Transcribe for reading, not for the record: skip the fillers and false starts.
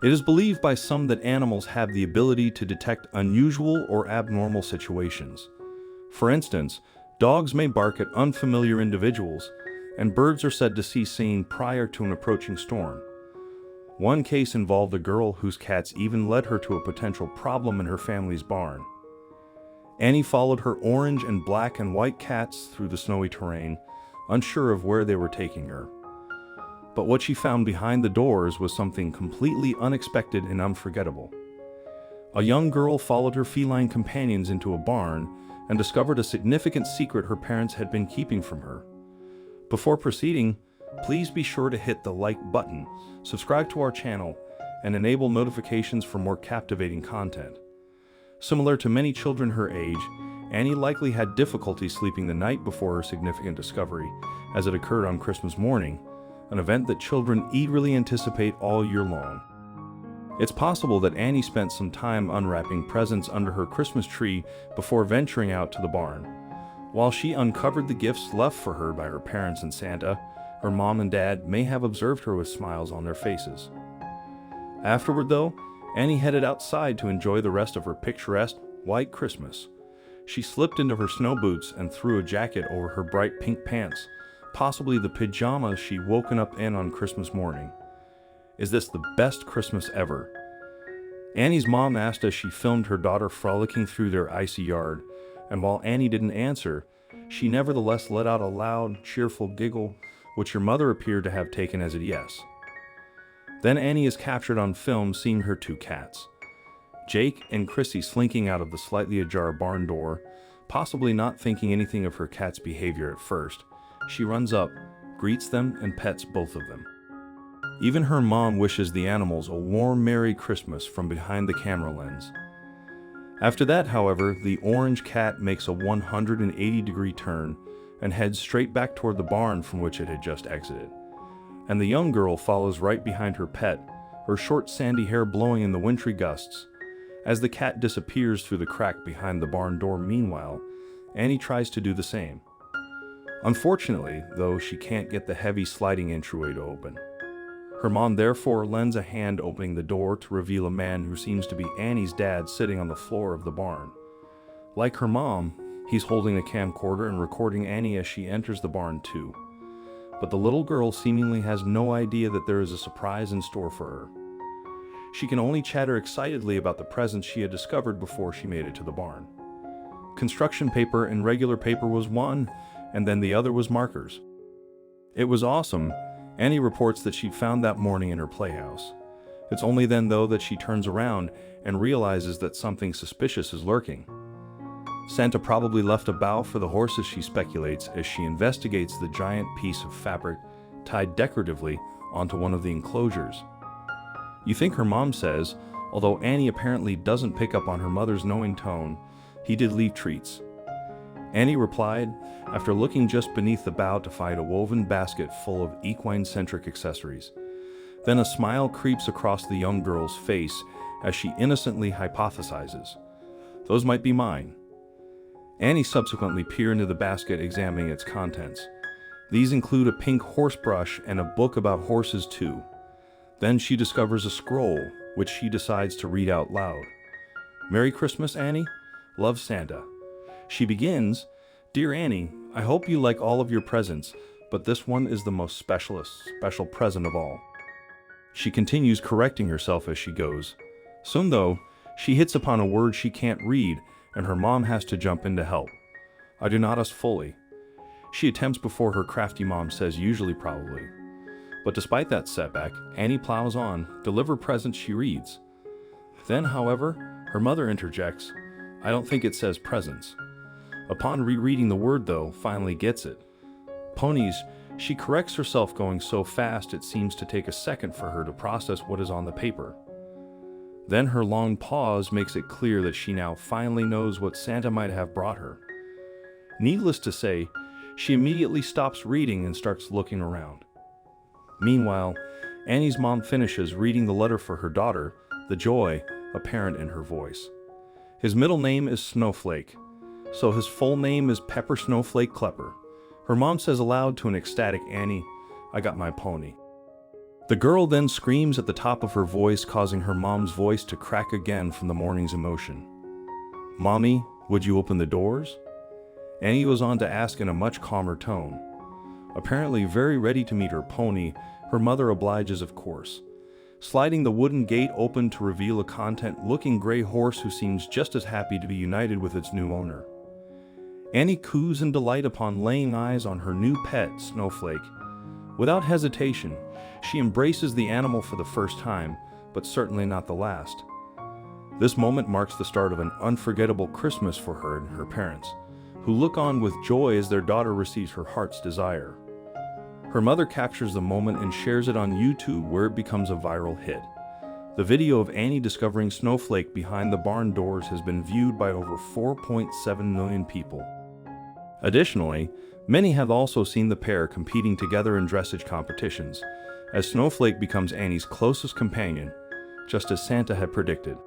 It is believed by some that animals have the ability to detect unusual or abnormal situations. For instance, dogs may bark at unfamiliar individuals, and birds are said to see singing prior to an approaching storm. One case involved a girl whose cats even led her to a potential problem in her family's barn. Annie followed her orange and black and white cats through the snowy terrain, unsure of where they were taking her. But what she found behind the doors was something completely unexpected and unforgettable. A young girl followed her feline companions into a barn and discovered a significant secret her parents had been keeping from her. Before proceeding, please be sure to hit the like button, subscribe to our channel, and enable notifications for more captivating content. Similar to many children her age, Annie likely had difficulty sleeping the night before her significant discovery, as it occurred on Christmas morning, an event that children eagerly anticipate all year long. It's possible that Annie spent some time unwrapping presents under her Christmas tree before venturing out to the barn. While she uncovered the gifts left for her by her parents and Santa, her mom and dad may have observed her with smiles on their faces. Afterward, though, Annie headed outside to enjoy the rest of her picturesque white Christmas. She slipped into her snow boots and threw a jacket over her bright pink pants, possibly the pajamas she'd woken up in on Christmas morning. Is this the best Christmas ever? Annie's mom asked as she filmed her daughter frolicking through their icy yard, and while Annie didn't answer, she nevertheless let out a loud, cheerful giggle, which her mother appeared to have taken as a yes. Then Annie is captured on film seeing her two cats, Jake and Chrissy, slinking out of the slightly ajar barn door. Possibly not thinking anything of her cat's behavior at first, she runs up, greets them, and pets both of them. Even her mom wishes the animals a warm Merry Christmas from behind the camera lens. After that, however, the orange cat makes a 180-degree turn and heads straight back toward the barn from which it had just exited. And the young girl follows right behind her pet, her short sandy hair blowing in the wintry gusts. As the cat disappears through the crack behind the barn door, meanwhile, Annie tries to do the same. Unfortunately, though, she can't get the heavy sliding entryway to open. Her mom therefore lends a hand opening the door to reveal a man who seems to be Annie's dad sitting on the floor of the barn. Like her mom, he's holding a camcorder and recording Annie as she enters the barn too. But the little girl seemingly has no idea that there is a surprise in store for her. She can only chatter excitedly about the presents she had discovered before she made it to the barn. Construction paper and regular paper was one, and then the other was markers. It was awesome. Annie reports that she found that morning in her playhouse. It's only then, though, that she turns around and realizes that something suspicious is lurking. Santa probably left a bow for the horses, she speculates, as she investigates the giant piece of fabric tied decoratively onto one of the enclosures. You think her mom says, although Annie apparently doesn't pick up on her mother's knowing tone, he did leave treats. Annie replied, after looking just beneath the bow to find a woven basket full of equine-centric accessories. Then a smile creeps across the young girl's face as she innocently hypothesizes, "Those might be mine." Annie subsequently peers into the basket, examining its contents. These include a pink horse brush and a book about horses too. Then she discovers a scroll, which she decides to read out loud. "Merry Christmas, Annie. Love, Santa." She begins, "Dear Annie, I hope you like all of your presents, but this one is the most special present of all." She continues, correcting herself as she goes. Soon, though, she hits upon a word she can't read, and her mom has to jump in to help. "I do not us fully." She attempts before her crafty mom says usually probably. But despite that setback, Annie plows on, deliver presents she reads. Then, however, her mother interjects, "I don't think it says presents." Upon rereading the word, though, finally gets it. Ponies, she corrects herself, going so fast it seems to take a second for her to process what is on the paper. Then her long pause makes it clear that she now finally knows what Santa might have brought her. Needless to say, she immediately stops reading and starts looking around. Meanwhile, Annie's mom finishes reading the letter for her daughter, the joy apparent in her voice. His middle name is Snowflake, so his full name is Pepper Snowflake Klepper. Her mom says aloud to an ecstatic Annie, "I got my pony." The girl then screams at the top of her voice, causing her mom's voice to crack again from the morning's emotion. "Mommy, would you open the doors?" Annie goes on to ask in a much calmer tone. Apparently very ready to meet her pony, her mother obliges, of course, sliding the wooden gate open to reveal a content-looking gray horse who seems just as happy to be united with its new owner. Annie coos in delight upon laying eyes on her new pet, Snowflake. Without hesitation, she embraces the animal for the first time, but certainly not the last. This moment marks the start of an unforgettable Christmas for her and her parents, who look on with joy as their daughter receives her heart's desire. Her mother captures the moment and shares it on YouTube, where it becomes a viral hit. The video of Annie discovering Snowflake behind the barn doors has been viewed by over 4.7 million people. Additionally, many have also seen the pair competing together in dressage competitions, as Snowflake becomes Annie's closest companion, just as Santa had predicted.